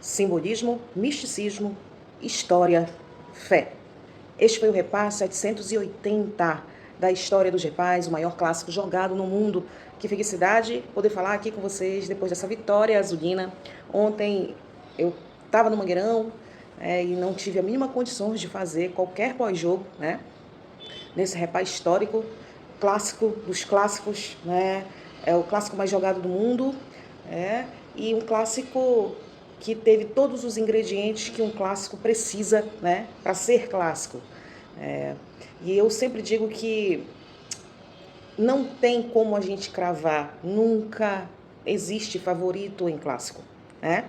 simbolismo, misticismo, história, fé. Este foi o Repá 780 da história dos repás, o maior clássico jogado no mundo. Que felicidade poder falar aqui com vocês depois dessa vitória azulina. Ontem eu estava no Mangueirão e não tive a mínima condições de fazer qualquer pós-jogo, né? Nesse repá histórico, clássico dos clássicos, né? É o clássico mais jogado do mundo, e um clássico que teve todos os ingredientes que um clássico precisa, né, para ser clássico. E eu sempre digo que não tem como a gente cravar, nunca existe favorito em clássico, né?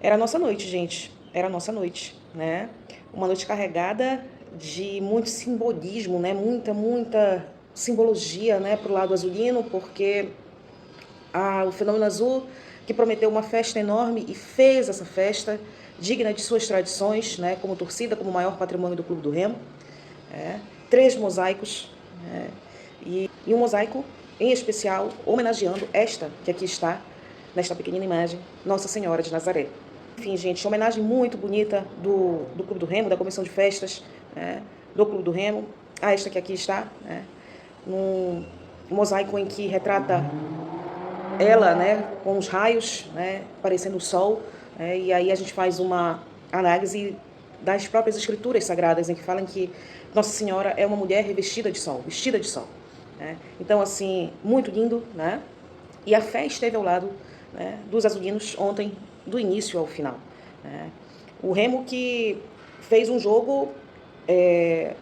Era a nossa noite, gente, era a nossa noite, né? Uma noite carregada de muito simbolismo, né? Muita simbologia, né, para o lado azulino, porque o Fenômeno Azul, que prometeu uma festa enorme e fez essa festa digna de suas tradições, né, como torcida, como maior patrimônio do Clube do Remo. 3 mosaicos, e um mosaico em especial homenageando esta que aqui está, nesta pequenina imagem, Nossa Senhora de Nazaré. Enfim, gente, homenagem muito bonita do Clube do Remo, da comissão de festas, do Clube do Remo, a esta que aqui está, num mosaico em que retrata ela, né, com os raios, né, parecendo o sol, e aí a gente faz uma análise das próprias escrituras sagradas, em que falam que Nossa Senhora é uma mulher revestida de sol, vestida de sol. Então, assim, muito lindo, né? E a fé esteve ao lado, né, dos azulinos ontem, do início ao final. O Remo que fez um jogo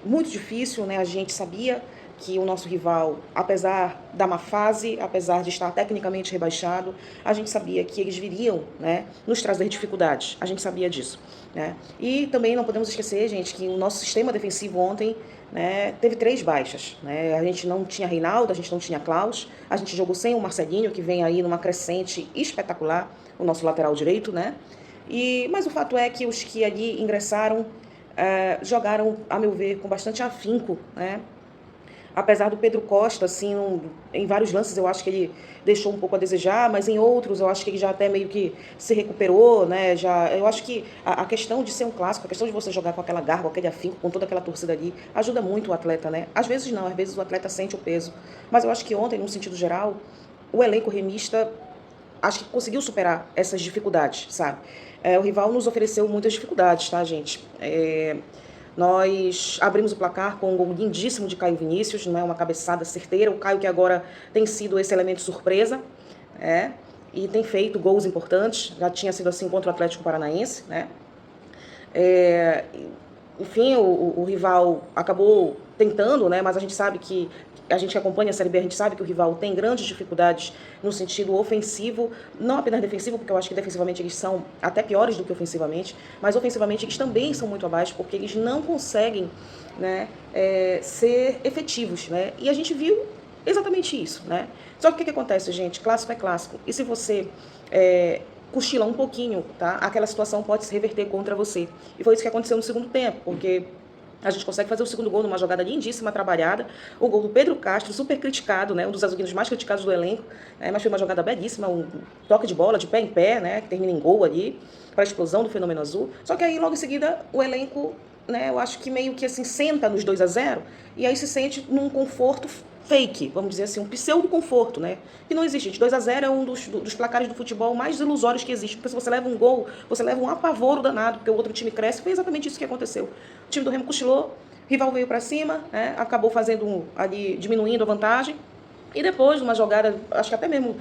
muito difícil, né? A gente sabia que o nosso rival, apesar da má fase, apesar de estar tecnicamente rebaixado, a gente sabia que eles viriam, né, nos trazer dificuldades. A gente sabia disso, né? E também não podemos esquecer, gente, que o nosso sistema defensivo ontem, né, teve 3 baixas, né? A gente não tinha Reinaldo, a gente não tinha Klaus, a gente jogou sem o Marcelinho, que vem aí numa crescente espetacular, o nosso lateral direito, né? Mas o fato é que os que ali ingressaram jogaram, a meu ver, com bastante afinco, né? Apesar do Pedro Costa, assim, em vários lances eu acho que ele deixou um pouco a desejar, mas em outros eu acho que ele já até meio que se recuperou, né? Eu acho que a questão de ser um clássico, a questão de você jogar com aquela garra, com aquele afinco, com toda aquela torcida ali, ajuda muito o atleta, né? Às vezes não, às vezes o atleta sente o peso. Mas eu acho que ontem, num sentido geral, o elenco remista acho que conseguiu superar essas dificuldades, sabe? O rival nos ofereceu muitas dificuldades, tá, gente? Nós abrimos o placar com um gol lindíssimo de Caio Vinícius, não é uma cabeçada certeira. O Caio que agora tem sido esse elemento surpresa, e tem feito gols importantes. Já tinha sido assim contra o Atlético Paranaense, né? Enfim, o rival acabou tentando, né? Mas a gente sabe que a gente que acompanha a Série B, a gente sabe que o rival tem grandes dificuldades no sentido ofensivo, não apenas defensivo, porque eu acho que defensivamente eles são até piores do que ofensivamente, mas ofensivamente eles também são muito abaixo, porque eles não conseguem, né, ser efetivos, né? E a gente viu exatamente isso, né? Só que o que acontece, gente? Clássico é clássico. E se você cochila um pouquinho, tá? Aquela situação pode se reverter contra você. E foi isso que aconteceu no segundo tempo, porque a gente consegue fazer o segundo gol numa jogada lindíssima, trabalhada. O gol do Pedro Castro, super criticado, né? Um dos azulinos mais criticados do elenco, mas foi uma jogada belíssima, um toque de bola de pé em pé, né? Que termina em gol ali, para a explosão do Fenômeno Azul. Só que aí, logo em seguida, o elenco, né? Eu acho que meio que assim, senta nos 2-0 e aí se sente num conforto fake, vamos dizer assim, um pseudo-conforto, né? Que não existe, gente. 2-0 é um dos placares do futebol mais ilusórios que existe, porque se você leva um gol, você leva um apavoro danado, porque o outro time cresce. Foi exatamente isso que aconteceu. O time do Remo cochilou, o rival veio para cima, né? Acabou fazendo ali, diminuindo a vantagem. E depois, de uma jogada, acho que até mesmo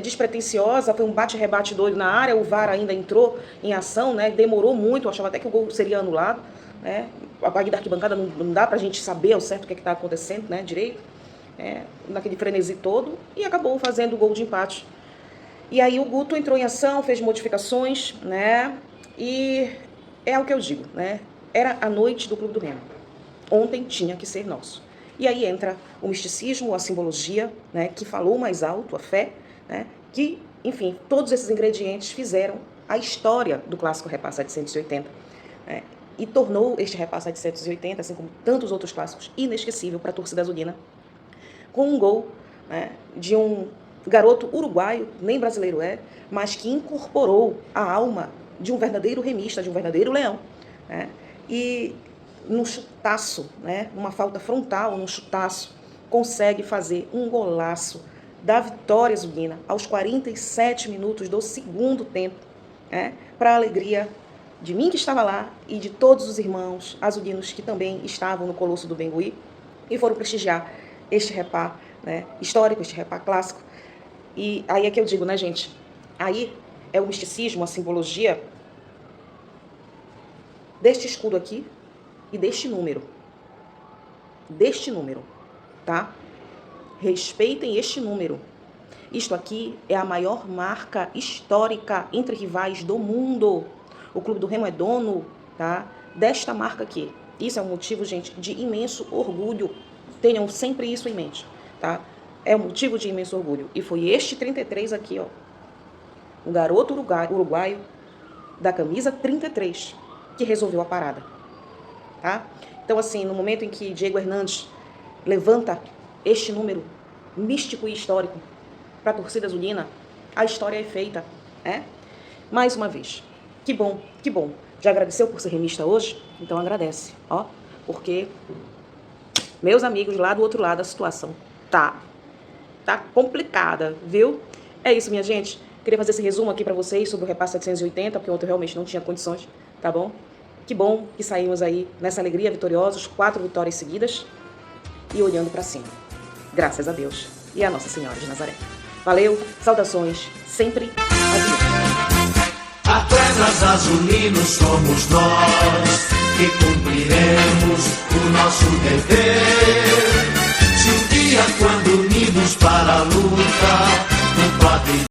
despretensiosa, foi um bate-rebate doido na área, o VAR ainda entrou em ação, né? Demorou muito, eu achava até que o gol seria anulado, né? A parte da arquibancada não dá pra gente saber ao certo o que está acontecendo, né, direito. Naquele frenesi todo, e acabou fazendo o gol de empate. E aí o Guto entrou em ação, fez modificações, né? E é o que eu digo, né? Era a noite do Clube do Remo. Ontem tinha que ser nosso. E aí entra o misticismo, a simbologia, né, que falou mais alto, a fé, né, que, enfim, todos esses ingredientes fizeram a história do clássico Repá 780, né, e tornou este Repá 780, assim como tantos outros clássicos, inesquecível para a torcida azulina, com um gol, né, de um garoto uruguaio, nem brasileiro é, mas que incorporou a alma de um verdadeiro remista, de um verdadeiro leão, né? E num chutaço, né, numa falta frontal, num chutaço, consegue fazer um golaço da vitória azulina aos 47 minutos do segundo tempo, né, para a alegria de mim que estava lá e de todos os irmãos azulinos que também estavam no Colosso do Bengui e foram prestigiar este repá, né, histórico, este repá clássico. E aí é que eu digo, né, gente, aí é o misticismo, a simbologia deste escudo aqui e deste número, tá? Respeitem este número. Isto aqui é a maior marca histórica entre rivais do mundo. O Clube do Remo é dono, tá, desta marca aqui. Isso é um motivo, gente, de imenso orgulho. Tenham sempre isso em mente, tá? É um motivo de imenso orgulho. E foi este 33 aqui, ó, o garoto uruguaio da camisa 33, que resolveu a parada, tá? Então, assim, no momento em que Diego Hernandes levanta este número místico e histórico para a torcida azulina, a história é feita, né? Mais uma vez, que bom, que bom. Já agradeceu por ser remista hoje? Então agradece, ó, porque, meus amigos, lá do outro lado a situação tá complicada, viu? É isso, minha gente. Queria fazer esse resumo aqui para vocês sobre o repá 780, porque ontem eu realmente não tinha condições, tá bom? Que bom que saímos aí nessa alegria vitoriosos, 4 vitórias seguidas e olhando para cima. Graças a Deus e a Nossa Senhora de Nazaré. Valeu, saudações, sempre azulinos. Atletas azulinos somos nós, que cumpriremos o nosso dever. Se um dia, quando unidos para a luta, no quadrilho